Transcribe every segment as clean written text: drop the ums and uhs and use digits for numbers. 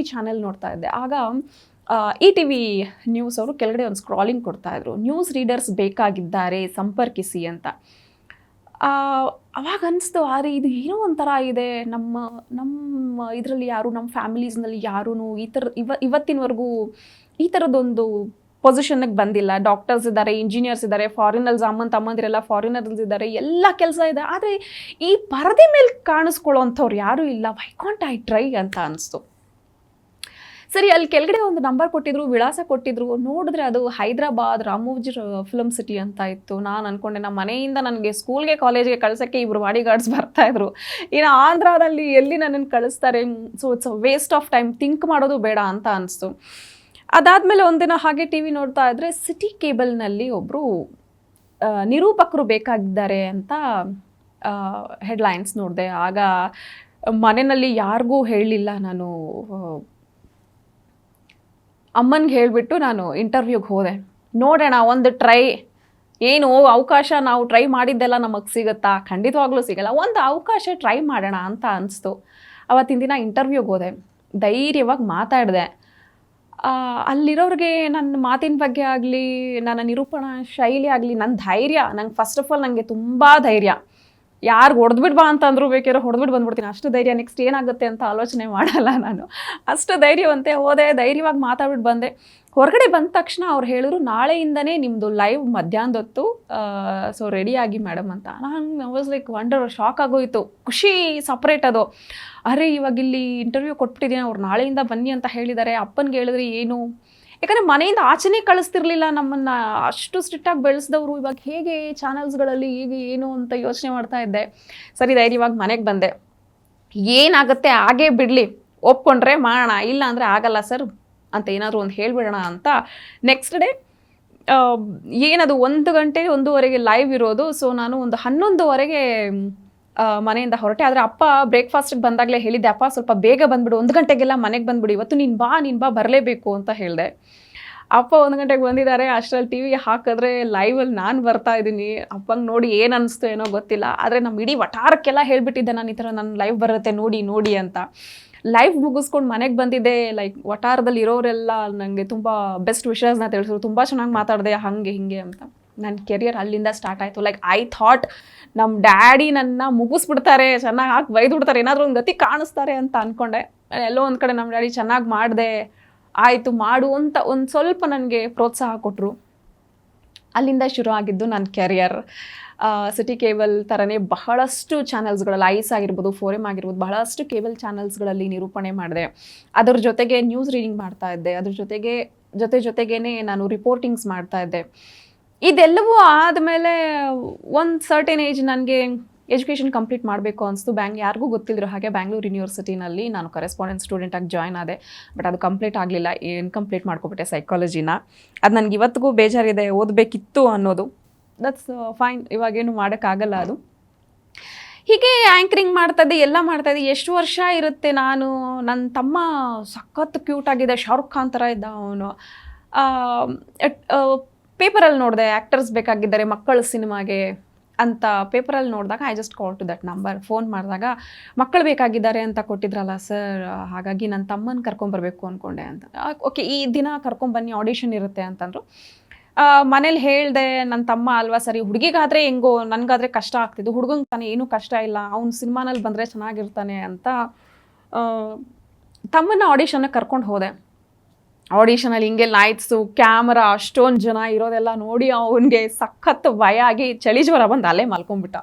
V channel ನೋಡ್ತಾ ಇದ್ದೆ. ಆಗ ETV ನ್ಯೂಸ್ ಅವರು ಕೆಳಗಡೆ ಒಂದು ಸ್ಕ್ರಾಲಿಂಗ್ ಕೊಡ್ತಾ ಇದ್ರು, ನ್ಯೂಸ್ ರೀಡರ್ಸ್ ಬೇಕಾಗಿದ್ದಾರೆ ಸಂಪರ್ಕಿಸಿ ಅಂತ. ಅವಾಗ ಅನಿಸ್ತು, ಆದರೆ ಇದು ಏನೋ ಒಂಥರ ಇದೆ, ನಮ್ಮ ಇದರಲ್ಲಿ ಯಾರು, ನಮ್ಮ ಫ್ಯಾಮಿಲೀಸ್ನಲ್ಲಿ ಯಾರೂ ಈ ಥರ ಇವತ್ತಿನವರೆಗೂ ಈ ಥರದ್ದೊಂದು ಪೊಸಿಷನ್ಗೆ ಬಂದಿಲ್ಲ. ಡಾಕ್ಟರ್ಸ್ ಇದ್ದಾರೆ, ಇಂಜಿನಿಯರ್ಸ್ ಇದ್ದಾರೆ, ಫಾರಿನರ್ಸ್ ಅಮ್ಮಂದಿರೆಲ್ಲ ಫಾರಿನರ್ಸ್ ಇದ್ದಾರೆ, ಎಲ್ಲ ಕೆಲಸ ಇದೆ, ಆದರೆ ಈ ಪರದೆ ಮೇಲೆ ಕಾಣಿಸ್ಕೊಳ್ಳೋವಂಥವ್ರು ಯಾರೂ ಇಲ್ಲ. ವೈ ಕಾಂಟ್ ಐ ಟ್ರೈ ಅಂತ ಅನಿಸ್ತು. ಸರಿ, ಅಲ್ಲಿ ಕೆಳಗಡೆ ಒಂದು ನಂಬರ್ ಕೊಟ್ಟಿದ್ರು, ವಿಳಾಸ ಕೊಟ್ಟಿದ್ರು. ನೋಡಿದ್ರೆ ಅದು ಹೈದರಾಬಾದ್ ರಾಮೋಜಿ ಫಿಲ್ಮ್ ಸಿಟಿ ಅಂತ ಇತ್ತು. ನಾನು ಅಂದ್ಕೊಂಡೆ, ನಮ್ಮ ಮನೆಯಿಂದ ನನಗೆ ಸ್ಕೂಲ್ಗೆ ಕಾಲೇಜ್ಗೆ ಕಳ್ಸೋಕ್ಕೆ ಇಬ್ಬರು ಬಾಡಿ ಗಾರ್ಡ್ಸ್ ಬರ್ತಾಯಿದ್ರು, ಇನ್ನು ಆಂಧ್ರದಲ್ಲಿ ಎಲ್ಲಿ ನನ್ನನ್ನು ಕಳಿಸ್ತಾರೆ. So it's a waste of time, think ಮಾಡೋದು ಬೇಡ ಅಂತ ಅನಿಸ್ತು. ಅದಾದಮೇಲೆ ಒಂದಿನ ಹಾಗೆ TV ನೋಡ್ತಾ ಇದ್ದರೆ ಸಿಟಿ ಕೇಬಲ್ನಲ್ಲಿ ಒಬ್ಬರು ನಿರೂಪಕರು ಬೇಕಾಗಿದ್ದಾರೆ ಅಂತ ಹೆಡ್ಲೈನ್ಸ್ ನೋಡಿದೆ. ಆಗ ಮನೆಯಲ್ಲಿ ಯಾರಿಗೂ ಹೇಳಲಿಲ್ಲ, ನಾನು ಅಮ್ಮನಿಗೆ ಹೇಳಿಬಿಟ್ಟು ನಾನು ಇಂಟರ್ವ್ಯೂಗೆ ಹೋದೆ. ನೋಡೋಣ, ಒಂದು ಟ್ರೈ, ಏನು ಅವಕಾಶ ನಾವು ಟ್ರೈ ಮಾಡಿದ್ದೆಲ್ಲ ನಮಗೆ ಸಿಗುತ್ತಾ? ಖಂಡಿತವಾಗ್ಲೂ ಸಿಗಲ್ಲ, ಒಂದು ಅವಕಾಶ ಟ್ರೈ ಮಾಡೋಣ ಅಂತ ಅನಿಸ್ತು. ಅವತ್ತಿನ ದಿನ ಇಂಟರ್ವ್ಯೂಗೆ ಹೋದೆ, ಧೈರ್ಯವಾಗಿ ಮಾತಾಡಿದೆ. ಅಲ್ಲಿರೋರಿಗೆ ನನ್ನ ಮಾತಿನ ಬಗ್ಗೆ ಆಗಲಿ, ನನ್ನ ನಿರೂಪಣಾ ಶೈಲಿ ಆಗಲಿ, ನನ್ನ ಧೈರ್ಯ, ನಂಗೆ ಫಸ್ಟ್ ಆಫ್ ಆಲ್ ನನಗೆ ತುಂಬ ಧೈರ್ಯ. ಯಾರು ಹೊಡೆದ್ಬಿಟ್ಟು ಬಾ ಅಂತಂದ್ರು ಬೇಕಾದ್ರೆ ಹೊಡೆದ್ಬಿಟ್ಟು ಬಂದ್ಬಿಡ್ತೀನಿ, ಅಷ್ಟು ಧೈರ್ಯ. ನೆಕ್ಸ್ಟ್ ಏನಾಗುತ್ತೆ ಅಂತ ಆಲೋಚನೆ ಮಾಡಲ್ಲ ನಾನು, ಅಷ್ಟು ಧೈರ್ಯವಂತೆ. ಹೋದೆ, ಧೈರ್ಯವಾಗಿ ಮಾತಾಡ್ಬಿಟ್ಟು ಬಂದೆ. ಹೊರಗಡೆ ಬಂದ ತಕ್ಷಣ ಅವ್ರು ಹೇಳಿದ್ರು, ನಾಳೆಯಿಂದನೇ ನಿಮ್ಮದು ಲೈವ್ ಮಧ್ಯಾಹ್ನದ ಹೊತ್ತು, ಸೊ ರೆಡಿಯಾಗಿ ಮೇಡಮ್ ಅಂತ. ನಾನು ವಾಸ್ ಲೈಕ್ ವಂಡರ್, ಶಾಕ್ ಆಗೋಯಿತು, ಖುಷಿ ಸಪ್ರೇಟ್ ಅದು. ಅರೆ, ಇವಾಗ ಇಲ್ಲಿ ಇಂಟರ್ವ್ಯೂ ಕೊಟ್ಬಿಟ್ಟಿದ್ದೀನಿ, ಅವ್ರು ನಾಳೆಯಿಂದ ಬನ್ನಿ ಅಂತ ಹೇಳಿದ್ದಾರೆ. ಅಪ್ಪನಿಗೆ ಹೇಳಿದ್ರೆ ಏನು, ಯಾಕಂದರೆ ಮನೆಯಿಂದ ಆಚೆನೇ ಕಳಿಸ್ತಿರ್ಲಿಲ್ಲ ನಮ್ಮನ್ನು, ಅಷ್ಟು ಸ್ಟ್ರಿಕ್ಟಾಗಿ ಬೆಳೆಸಿದವರು. ಇವಾಗ ಹೇಗೆ ಚಾನಲ್ಸ್ಗಳಲ್ಲಿ ಹೇಗೆ ಏನು ಅಂತ ಯೋಚನೆ ಮಾಡ್ತಾ ಇದ್ದೆ. ಸರಿ, ಧೈರ್ಯವಾಗಿ ಮನೆಗೆ ಬಂದೆ. ಏನಾಗುತ್ತೆ ಹಾಗೇ ಬಿಡಲಿ, ಒಪ್ಕೊಂಡ್ರೆ ಮಾಡೋಣ, ಇಲ್ಲ ಅಂದರೆ ಆಗಲ್ಲ ಸರ್ ಅಂತ ಏನಾದರೂ ಒಂದು ಹೇಳಿಬಿಡೋಣ ಅಂತ. ನೆಕ್ಸ್ಟ್ ಡೇ ಏನದು 1 ಗಂಟೆ 1:15 ಲೈವ್ ಇರೋದು. ಸೊ ನಾನು ಒಂದು 11:15 ಮನೆಯಿಂದ ಹೊರಟೆ. ಆದರೆ ಅಪ್ಪ ಬ್ರೇಕ್ಫಾಸ್ಟಿಗೆ ಬಂದಾಗಲೇ ಹೇಳಿದ್ದೆ, ಅಪ್ಪ ಸ್ವಲ್ಪ ಬೇಗ ಬಂದುಬಿಡು, 1 ಗಂಟೆಗೆಲ್ಲ ಮನೆಗೆ ಬಂದುಬಿಡು, ಇವತ್ತು ನೀನು ಬಾ ಬರಲೇಬೇಕು ಅಂತ ಹೇಳಿದೆ. ಅಪ್ಪ 1 ಗಂಟೆಗೆ ಬಂದಿದ್ದಾರೆ. ಅಷ್ಟರಲ್ಲಿ TV ಹಾಕಿದ್ರೆ ಲೈವಲ್ಲಿ ನಾನು ಬರ್ತಾ ಇದ್ದೀನಿ. ಅಪ್ಪಂಗೆ ನೋಡಿ ಏನು ಅನ್ನಿಸ್ತು ಏನೋ ಗೊತ್ತಿಲ್ಲ, ಆದರೆ ನಮ್ಮ ಇಡೀ ವಟಾರಕ್ಕೆಲ್ಲ ಹೇಳಿಬಿಟ್ಟಿದ್ದೆ ನಾನು, ಈ ಥರ ನನ್ನ ಲೈವ್ ಬರುತ್ತೆ ನೋಡಿ ಅಂತ. ಲೈವ್ ಮುಗಿಸ್ಕೊಂಡು ಮನೆಗೆ ಬಂದಿದ್ದೆ. ಲೈಕ್ ವಟಾರದಲ್ಲಿ ಇರೋರೆಲ್ಲ ನನಗೆ ತುಂಬ ಬೆಸ್ಟ್ ವಿಷಯಸ್ನ ತಿಳಿಸಿದ್ರು, ತುಂಬ ಚೆನ್ನಾಗಿ ಮಾತಾಡಿದೆ, ಹಾಗೆ ಹಿಂಗೆ ಅಂತ. ನನ್ನ ಕೆರಿಯರ್ ಅಲ್ಲಿಂದ ಸ್ಟಾರ್ಟ್ ಆಯಿತು. ಲೈಕ್ ಐ ಥಾಟ್ ನಮ್ಮ ಡ್ಯಾಡಿ ನನ್ನ ಮುಗಿಸ್ಬಿಡ್ತಾರೆ, ಚೆನ್ನಾಗಿ ಹಾಕಿ ಬೈದ್ಬಿಡ್ತಾರೆ, ಏನಾದರೂ ಒಂದು ಗತಿ ಕಾಣಿಸ್ತಾರೆ ಅಂತ ಅಂದ್ಕೊಂಡೆ. ಎಲ್ಲೋ ಒಂದು ಕಡೆ ನಮ್ಮ ಡ್ಯಾಡಿ ಚೆನ್ನಾಗಿ ಮಾಡಿದೆ, ಆಯಿತು ಮಾಡು ಅಂತ ಒಂದು ಸ್ವಲ್ಪ ನನಗೆ ಪ್ರೋತ್ಸಾಹ ಕೊಟ್ಟರು. ಅಲ್ಲಿಂದ ಶುರು ಆಗಿದ್ದು ನನ್ನ ಕೆರಿಯರ್. ಸಿಟಿ ಕೇಬಲ್ ಥರನೇ ಬಹಳಷ್ಟು ಚಾನಲ್ಸ್ಗಳಲ್ಲಿ, ಐಸ್ ಆಗಿರ್ಬೋದು, ಫೋರಮ್ ಆಗಿರ್ಬೋದು, ಬಹಳಷ್ಟು ಕೇಬಲ್ ಚಾನಲ್ಸ್ಗಳಲ್ಲಿ ನಿರೂಪಣೆ ಮಾಡಿದೆ. ಅದ್ರ ಜೊತೆಗೆ ನ್ಯೂಸ್ ರೀಡಿಂಗ್ ಮಾಡ್ತಾ ಇದ್ದೆ, ಅದ್ರ ಜೊತೆಗೇ ನಾನು ರಿಪೋರ್ಟಿಂಗ್ಸ್ ಮಾಡ್ತಾ ಇದ್ದೆ. ಇದೆಲ್ಲವೂ ಆದಮೇಲೆ ಒಂದು ಸರ್ಟೆನ್ ಏಜ್ ನನಗೆ ಎಜುಕೇಷನ್ ಕಂಪ್ಲೀಟ್ ಮಾಡಬೇಕು ಅನಿಸ್ತು. ಯಾರಿಗೂ ಗೊತ್ತಿಲ್ಲರೋ ಹಾಗೆ ಬ್ಯಾಂಗ್ಳೂರು ಯೂನಿವರ್ಸಿಟಿನಲ್ಲಿ ನಾನು ಕರೆಸ್ಪಾಂಡೆಂಟ್ ಸ್ಟೂಡೆಂಟಾಗಿ ಜಾಯ್ನ್ ಆದೆ. ಬಟ್ ಅದು ಕಂಪ್ಲೀಟ್ ಆಗಲಿಲ್ಲ, ಇನ್ಕಂಪ್ಲೀಟ್ ಮಾಡ್ಕೊಬಿಟ್ಟೆ ಸೈಕಾಲಜಿನ. ಅದು ನನಗೆ ಇವತ್ತಿಗೂ ಬೇಜಾರಿದೆ, ಓದಬೇಕಿತ್ತು ಅನ್ನೋದು. ದಟ್ಸ್ ಫೈನ್, ಇವಾಗೇನು ಮಾಡೋಕ್ಕಾಗಲ್ಲ ಅದು. ಹೀಗೆ ಆ್ಯಂಕರಿಂಗ್ ಮಾಡ್ತಾಯಿದ್ದೆ, ಎಲ್ಲ ಮಾಡ್ತಾಯಿದ್ದೆ. ಎಷ್ಟು ವರ್ಷ ಇರುತ್ತೆ. ನನ್ನ ತಮ್ಮ ಸಖತ್ ಕ್ಯೂಟಾಗಿದೆ, ಶಾರುಖ್ ಖಾನ್ ಥರ ಇದ್ದ ಅವನು. ಪೇಪರಲ್ಲಿ ನೋಡಿದೆ, ಆ್ಯಕ್ಟರ್ಸ್ ಬೇಕಾಗಿದ್ದಾರೆ ಮಕ್ಕಳ ಸಿನಿಮಾಗೆ ಅಂತ. ಪೇಪರಲ್ಲಿ ನೋಡಿದಾಗ I just call to that number. Phone ಮಾಡಿದಾಗ ಮಕ್ಕಳು ಬೇಕಾಗಿದ್ದಾರೆ ಅಂತ ಕೊಟ್ಟಿದ್ರಲ್ಲ ಸರ್, ಹಾಗಾಗಿ ನನ್ನ ತಮ್ಮನ ಕರ್ಕೊಂಬರ್ಬೇಕು ಅಂದ್ಕೊಂಡೆ ಅಂತ. ಓಕೆ, ಈ ದಿನ ಕರ್ಕೊಂಬನ್ನಿ, ಆಡಿಷನ್ ಇರುತ್ತೆ ಅಂತಂದರು. ಮನೇಲಿ ಹೇಳಿದೆ, ನನ್ನ ತಮ್ಮ ಅಲ್ವಾ ಸರಿ, ಹುಡುಗಿಗಾದರೆ ಹೆಂಗೋ, ನನಗಾದರೆ ಕಷ್ಟ ಆಗ್ತಿದ್ದು, ಹುಡುಗಂಗೆ ತಾನೇ ಏನೂ ಕಷ್ಟ ಇಲ್ಲ, ಅವ್ನು ಸಿನಿಮಾನಲ್ಲಿ ಬಂದರೆ ಚೆನ್ನಾಗಿರ್ತಾನೆ ಅಂತ ತಮ್ಮನ ಆಡಿಷನ್ಗೆ ಕರ್ಕೊಂಡು ಹೋದೆ. ಆಡಿಷನಲ್ಲಿ ಹಿಂಗೆ ಲೈಟ್ಸು, ಕ್ಯಾಮ್ರಾ, ಅಷ್ಟೊಂದು ಜನ ಇರೋದೆಲ್ಲ ನೋಡಿ ಅವನಿಗೆ ಸಖತ್ ಭಯ ಆಗಿ ಚಳಿ ಜ್ವರ ಬಂದು ಅಲ್ಲೇ ಮಲ್ಕೊಂಡ್ಬಿಟ್ಟ.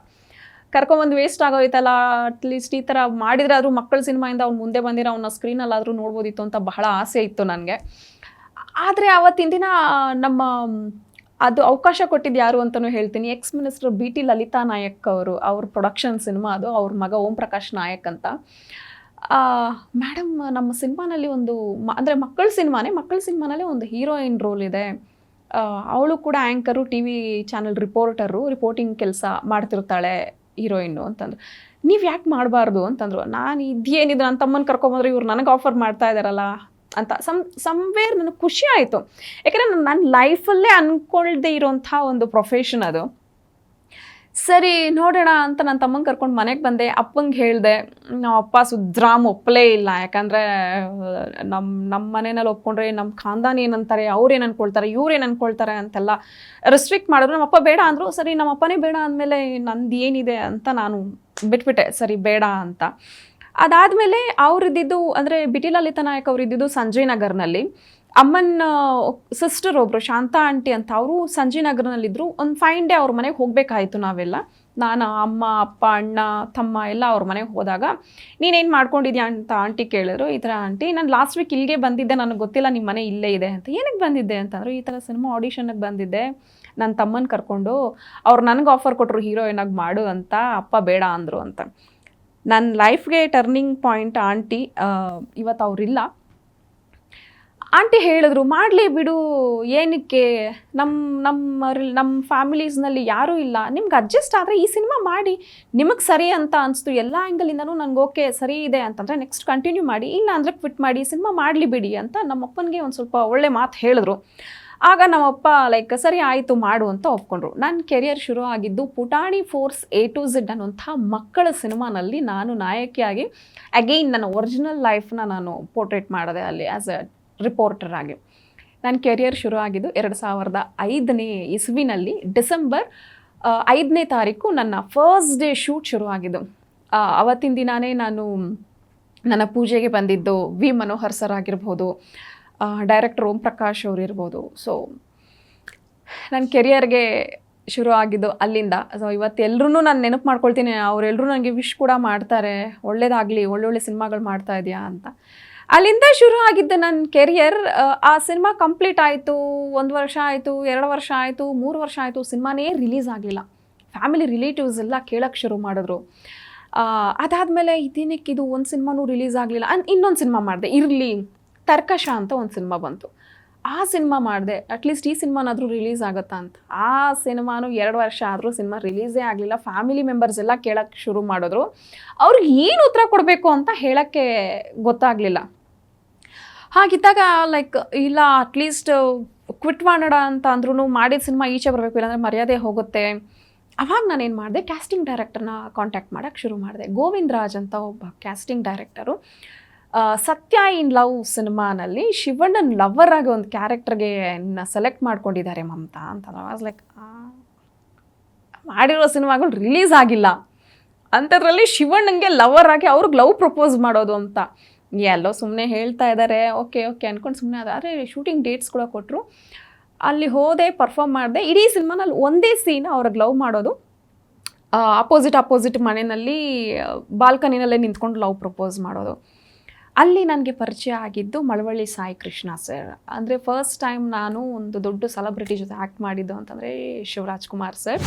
ಕರ್ಕೊಂಬಂದು ವೇಸ್ಟ್ ಆಗೋಯ್ತಲ್ಲ, ಅಟ್ಲೀಸ್ಟ್ ಈ ಥರ ಮಾಡಿದರೆ ಆದರೂ ಮಕ್ಕಳ ಸಿನಿಮಾಯಿಂದ ಅವ್ನು ಮುಂದೆ ಬಂದಿರೋ ಅವನ ಸ್ಕ್ರೀನಲ್ಲಾದರೂ ನೋಡ್ಬೋದಿತ್ತು ಅಂತ ಬಹಳ ಆಸೆ ಇತ್ತು ನನಗೆ. ಆದರೆ ಆವತ್ತಿನ ದಿನ ಅದು ಅವಕಾಶ ಕೊಟ್ಟಿದ್ದು ಯಾರು ಅಂತಲೂ ಹೇಳ್ತೀನಿ. Ex minister BT Lalitha Nayak ಅವ್ರ ಪ್ರೊಡಕ್ಷನ್ ಸಿನಿಮಾ ಅದು. ಅವ್ರ ಮಗ ಓಂ ಪ್ರಕಾಶ್ ನಾಯಕ್ ಅಂತ. ಮೇಡಮ್, ನಮ್ಮ ಸಿನಿಮಾನಲ್ಲಿ ಅಂದರೆ ಮಕ್ಕಳ ಸಿನಿಮಾನಲ್ಲಿ ಒಂದು ಹೀರೋಯಿನ್ ರೋಲ್ ಇದೆ, ಅವಳು ಕೂಡ ಆ್ಯಂಕರು, TV ಚಾನಲ್ ರಿಪೋರ್ಟಿಂಗ್ ಕೆಲಸ ಮಾಡ್ತಿರ್ತಾಳೆ ಹೀರೋಯಿನ್ನು ಅಂತಂದ್ರು. ನೀವು ಯಾಕೆ ಮಾಡಬಾರ್ದು ಅಂತಂದರು. ನಾನು ಇದೇನಿದು, ನನ್ನ ತಮ್ಮನ ಕರ್ಕೊಂಬಂದ್ರೆ ಇವ್ರು ನನಗೆ ಆಫರ್ ಮಾಡ್ತಾ ಇದ್ದಾರಲ್ಲ ಅಂತ ಸಮ್ವೇರ್ ನನಗೆ ಖುಷಿ ಆಯಿತು. ಯಾಕಂದರೆ ನನ್ನ ಲೈಫಲ್ಲೇ ಅಂದ್ಕೊಳ್ದೇ ಇರೋಂಥ ಒಂದು ಪ್ರೊಫೆಷನ್ ಅದು. ಸರಿ ನೋಡೋಣ ಅಂತ ನನ್ನ ತಮ್ಮಂಗೆ ಕರ್ಕೊಂಡು ಮನೆಗೆ ಬಂದೆ. ಅಪ್ಪಂಗೆ ಹೇಳಿದೆ. ನಮ್ಮ ಅಪ್ಪ ಸುದ್ರಾಮ್ ಒಪ್ಪಲೇ ಇಲ್ಲ. ಯಾಕಂದರೆ ನಮ್ಮ ಮನೆಯಲ್ಲಿ ಒಪ್ಕೊಂಡ್ರೆ ನಮ್ಮ ಖಾನ್ದಾನ್ ಏನಂತಾರೆ, ಅವ್ರೇನು ಅನ್ಕೊಳ್ತಾರೆ, ಇವ್ರೇನು ಅನ್ಕೊಳ್ತಾರೆ ಅಂತೆಲ್ಲ ರೆಸ್ಟ್ರಿಕ್ಟ್ ಮಾಡಿದ್ರು. ನಮ್ಮಪ್ಪ ಬೇಡ ಅಂದರು. ಸರಿ ನಮ್ಮ ಅಪ್ಪನೇ ಬೇಡ ಅಂದಮೇಲೆ ನಂದು ಏನಿದೆ ಅಂತ ನಾನು ಬಿಟ್ಬಿಟ್ಟೆ, ಸರಿ ಬೇಡ ಅಂತ. ಅದಾದಮೇಲೆ ಅವರಿದ್ದಿದ್ದು ಅಂದರೆ ಬಿಟಿ ಲಲಿತಾ ನಾಯಕ್ ಅವರಿದ್ದಿದ್ದು ಸಂಜಯ್ ನಗರ್ನಲ್ಲಿ. ಅಮ್ಮನ ಸಿಸ್ಟರ್ ಒಬ್ಬರು ಶಾಂತಾ ಆಂಟಿ ಅಂತ, ಅವರು ಸಂಜಯ್ ನಗರ್ನಲ್ಲಿದ್ದರು. ಒಂದು 5 ಡೇ ಅವ್ರ ಮನೆಗೆ ಹೋಗಬೇಕಾಯಿತು ನಾವೆಲ್ಲ. ನಾನು, ಅಮ್ಮ, ಅಪ್ಪ, ಅಣ್ಣ, ತಮ್ಮ ಎಲ್ಲ ಅವ್ರ ಮನೆಗೆ ಹೋದಾಗ ನೀನೇನು ಮಾಡ್ಕೊಂಡಿದ್ಯಾ ಅಂತ ಆಂಟಿ ಕೇಳಿದ್ರು. ಈ ಥರ ಆಂಟಿ ನಾನು ಲಾಸ್ಟ್ ವೀಕ್ ಇಲ್ಲಿಗೆ ಬಂದಿದ್ದೆ, ನನಗೆ ಗೊತ್ತಿಲ್ಲ ನಿಮ್ಮ ಮನೆ ಇಲ್ಲೇ ಇದೆ ಅಂತ. ಏನಕ್ಕೆ ಬಂದಿದ್ದೆ ಅಂತಂದರು. ಈ ಥರ ಸಿನಿಮಾ ಆಡಿಷನ್ಗೆ ಬಂದಿದ್ದೆ, ನನ್ನ ತಮ್ಮನ ಕರ್ಕೊಂಡು. ಅವ್ರು ನನಗೆ ಆಫರ್ ಕೊಟ್ಟರು ಹೀರೋಯಿನಾಗಿ ಮಾಡು ಅಂತ, ಅಪ್ಪ ಬೇಡ ಅಂದರು ಅಂತ. ನನ್ನ ಲೈಫ್ಗೆ ಟರ್ನಿಂಗ್ ಪಾಯಿಂಟ್ ಆಂಟಿ. ಇವತ್ತು ಅವರಿಲ್ಲ. ಆಂಟಿ ಹೇಳಿದ್ರು, ಮಾಡಲಿ ಬಿಡು, ಏನಕ್ಕೆ, ನಮ್ಮ ಫ್ಯಾಮಿಲೀಸ್ನಲ್ಲಿ ಯಾರೂ ಇಲ್ಲ, ನಿಮ್ಗೆ ಅಡ್ಜಸ್ಟ್ ಆದರೆ ಈ ಸಿನಿಮಾ ಮಾಡಿ, ನಿಮಗೆ ಸರಿ ಅಂತ ಅನಿಸ್ತು, ಎಲ್ಲ ಆ್ಯಂಗಲಿಂದನೂ ನನಗೆ ಓಕೆ ಸರಿ ಇದೆ ಅಂತಂದರೆ ನೆಕ್ಸ್ಟ್ ಕಂಟಿನ್ಯೂ ಮಾಡಿ, ಇಲ್ಲ ಅಂದರೆ ಕ್ವಿಟ್ ಮಾಡಿ, ಸಿನಿಮಾ ಮಾಡಲಿ ಬಿಡಿ ಅಂತ ನಮ್ಮಪ್ಪನಿಗೆ ಒಂದು ಸ್ವಲ್ಪ ಒಳ್ಳೆ ಮಾತು ಹೇಳಿದ್ರು. ಆಗ ನಮ್ಮಪ್ಪ ಲೈಕ್ ಸರಿ ಆಯಿತು ಮಾಡು ಅಂತ ಒಪ್ಕೊಂಡ್ರು. ನನ್ನ ಕೆರಿಯರ್ ಶುರು ಆಗಿದ್ದು ಪುಟಾಣಿ ಫೋರ್ಸ್ A to Z ಅನ್ನುವಂಥ ಮಕ್ಕಳ ಸಿನಿಮಾನಲ್ಲಿ ನಾನು ನಾಯಕಿಯಾಗಿ ಅಗೈನ್ ನನ್ನ ಒರಿಜಿನಲ್ ಲೈಫ್ನ ನಾನು ಪೋರ್ಟ್ರೇಟ್ ಮಾಡಿದೆ ಅಲ್ಲಿ ಆ್ಯಸ್ ಎ ರಿಪೋರ್ಟರ್ ಆಗಿ. ನನ್ನ ಕೆರಿಯರ್ ಶುರು ಆಗಿದ್ದು 2005ನೇ ಇಸ್ವಿನಲ್ಲಿ ಡಿಸೆಂಬರ್ 5ನೇ ತಾರೀಕು ನನ್ನ ಫಸ್ಟ್ ಡೇ ಶೂಟ್ ಶುರು ಆಗಿದ್ದು. ಅವತ್ತಿನ ದಿನಾನೇ ನಾನು ನನ್ನ ಪೂಜೆಗೆ ಬಂದಿದ್ದು ವಿ ಮನೋಹರ್ ಸರ್ ಆಗಿರ್ಬೋದು, ಡೈರೆಕ್ಟರ್ ಓಂ ಪ್ರಕಾಶ್ ಅವರು ಇರ್ಬೋದು. ಸೊ ನನ್ನ ಕೆರಿಯರ್ಗೆ ಶುರು ಆಗಿದ್ದು ಅಲ್ಲಿಂದ. ಸೊ ಇವತ್ತು ಎಲ್ಲರೂ ನಾನು ನೆನಪು ಮಾಡ್ಕೊಳ್ತೀನಿ, ಅವರೆಲ್ಲರೂ ನನಗೆ ವಿಶ್ ಕೂಡ ಮಾಡ್ತಾರೆ, ಒಳ್ಳೇದಾಗಲಿ, ಒಳ್ಳೊಳ್ಳೆ ಸಿನಿಮಾಗಳು ಮಾಡ್ತಾ ಇದೆಯಾ ಅಂತ. ಅಲ್ಲಿಂದ ಶುರು ಆಗಿದ್ದು ನನ್ನ ಕೆರಿಯರ್. ಆ ಸಿನಿಮಾ ಕಂಪ್ಲೀಟ್ ಆಯಿತು, 1 ವರ್ಷ ಆಯಿತು, 2 ವರ್ಷ ಆಯಿತು, 3 ವರ್ಷ ಆಯಿತು, ಸಿನಿಮಾನೇ ರಿಲೀಸ್ ಆಗಲಿಲ್ಲ. ಫ್ಯಾಮಿಲಿ ರಿಲೇಟಿವ್ಸ್ ಎಲ್ಲ ಕೇಳೋಕ್ಕೆ ಶುರು ಮಾಡಿದ್ರು. ಅದಾದಮೇಲೆ ಇದೇನಕ್ಕೆ ಇದು ಒಂದು ಸಿನಿಮಾನೂ ರಿಲೀಸ್ ಆಗಲಿಲ್ಲ. ಇನ್ನೊಂದು ಸಿನಿಮಾ ಮಾಡಿದೆ, ಇರಲಿ ತರ್ಕಶ ಅಂತ ಒಂದು ಸಿನಿಮಾ ಬಂತು. ಆ ಸಿನಿಮಾ ಮಾಡಿದೆ, ಅಟ್ಲೀಸ್ಟ್ ಈ ಸಿನಿಮಾನಾದರೂ ರಿಲೀಸ್ ಆಗುತ್ತಾ ಅಂತ. ಆ ಸಿನಿಮಾನು 2 ವರ್ಷ ಆದರೂ ಸಿನಿಮಾ ರಿಲೀಸೇ ಆಗಲಿಲ್ಲ. ಫ್ಯಾಮಿಲಿ ಮೆಂಬರ್ಸ್ ಎಲ್ಲ ಕೇಳೋಕ್ಕೆ ಶುರು ಮಾಡಿದ್ರು. ಅವ್ರಿಗೆ ಏನು ಉತ್ತರ ಕೊಡಬೇಕು ಅಂತ ಹೇಳೋಕ್ಕೆ ಗೊತ್ತಾಗಲಿಲ್ಲ. ಹಾಗಿದ್ದಾಗ ಲೈಕ್ ಇಲ್ಲ ಅಟ್ಲೀಸ್ಟ್ ಕ್ವಿಟ್ ಮಾಡೋಣ ಅಂತ ಅಂದ್ರೂ ಮಾಡಿದ ಸಿನಿಮಾ ಈಚೆ ಬರಬೇಕು, ಇಲ್ಲಾಂದರೆ ಮರ್ಯಾದೆ ಹೋಗುತ್ತೆ. ಅವಾಗ ನಾನೇನು ಮಾಡಿದೆ, ಕ್ಯಾಸ್ಟಿಂಗ್ ಡೈರೆಕ್ಟರ್ನ ಕಾಂಟ್ಯಾಕ್ಟ್ ಮಾಡೋಕ್ಕೆ ಶುರು ಮಾಡಿದೆ. ಗೋವಿಂದ್ ರಾಜ್ ಅಂತ ಒಬ್ಬ ಕ್ಯಾಸ್ಟಿಂಗ್ ಡೈರೆಕ್ಟರು ಸತ್ಯ ಇನ್ ಲವ್ ಸಿನಿಮಾನಲ್ಲಿ ಶಿವಣ್ಣನ ಲವರ್ ಆಗಿ ಒಂದು ಕ್ಯಾರೆಕ್ಟರ್ಗೆ ಸೆಲೆಕ್ಟ್ ಮಾಡ್ಕೊಂಡಿದ್ದಾರೆ ಮಮತಾ ಅಂತ. ವಾಸ್ ಲೈಕ್ ಮಾಡಿರೋ ಸಿನಿಮಾಗಳು ರಿಲೀಸ್ ಆಗಿಲ್ಲ ಅಂಥದ್ರಲ್ಲಿ ಶಿವಣ್ಣಂಗೆ ಲವರ್ ಆಗಿ ಅವ್ರಿಗೆ ಲವ್ ಪ್ರಪೋಸ್ ಮಾಡೋದು ಅಂತ ಎಲ್ಲೋ ಸುಮ್ಮನೆ ಹೇಳ್ತಾ ಇದ್ದಾರೆ. ಓಕೆ ಅಂದ್ಕೊಂಡು ಸುಮ್ಮನೆ ಅದಾದರೆ ಶೂಟಿಂಗ್ ಡೇಟ್ಸ್ ಕೂಡ ಕೊಟ್ಟರು. ಅಲ್ಲಿ ಹೋದೆ, ಪರ್ಫಾರ್ಮ್ ಮಾಡಿದೆ. ಇಡೀ ಸಿನಿಮಾನಲ್ಲಿ ಒಂದೇ ಸೀನ್ ಅವ್ರಿಗೆ ಲವ್ ಮಾಡೋದು, ಅಪೋಸಿಟ್ ಮನೆಯಲ್ಲಿ ಬಾಲ್ಕನಿನಲ್ಲೇ ನಿಂತ್ಕೊಂಡು ಲವ್ ಪ್ರಪೋಸ್ ಮಾಡೋದು. ಅಲ್ಲಿ ನನಗೆ ಪರಿಚಯ ಆಗಿದ್ದು ಮಳವಳ್ಳಿ ಸಾಯಿ ಕೃಷ್ಣ ಸರ್. ಅಂದರೆ ಫಸ್ಟ್ ಟೈಮ್ ನಾನು ಒಂದು ದೊಡ್ಡ ಸೆಲೆಬ್ರಿಟಿ ಜೊತೆ ಆ್ಯಕ್ಟ್ ಮಾಡಿದ್ದು ಅಂತಂದರೆ ಶಿವರಾಜ್ ಕುಮಾರ್ ಸರ್.